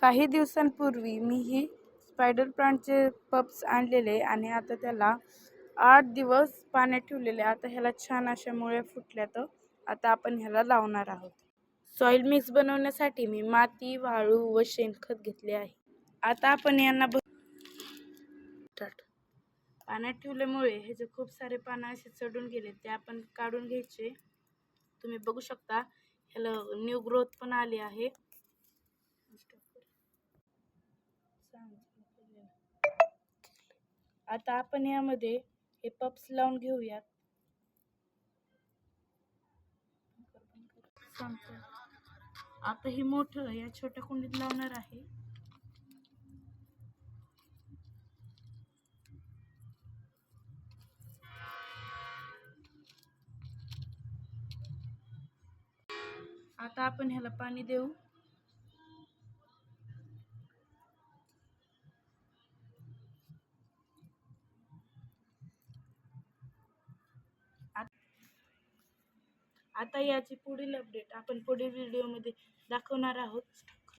काही दिवसांपूर्वी मी ही स्पायडर प्लांटचे पप्स आणलेले आणि आता त्याला 8 दिवस पाण्यात ठेवलेले. आता ह्याला छान अशा मुळ्या फुटल्यात. आता आपण ह्याला लावणार आहोत. सॉइल मिक्स बनवण्यासाठी मी माती, वाळू व शेणखत घेतले आहे. आता आपण यांना पाण्यात ठेवल्यामुळे ह्याचे खूप सारे पानं असे चढून गेले, ते आपण काढून घ्यायचे. तुम्ही बघू शकता ह्याला न्यू ग्रोथ पण आली आहे. आता आपण यामध्ये हे पप्स लावून घेऊयात. आता हे मोठं या छोट्या कुंडीत लावणार आहे. आता आपण ह्याला पाणी देऊ. आता याची पुढील अपडेट आपण पुढील व्हिडिओमध्ये दाखवणार आहोत.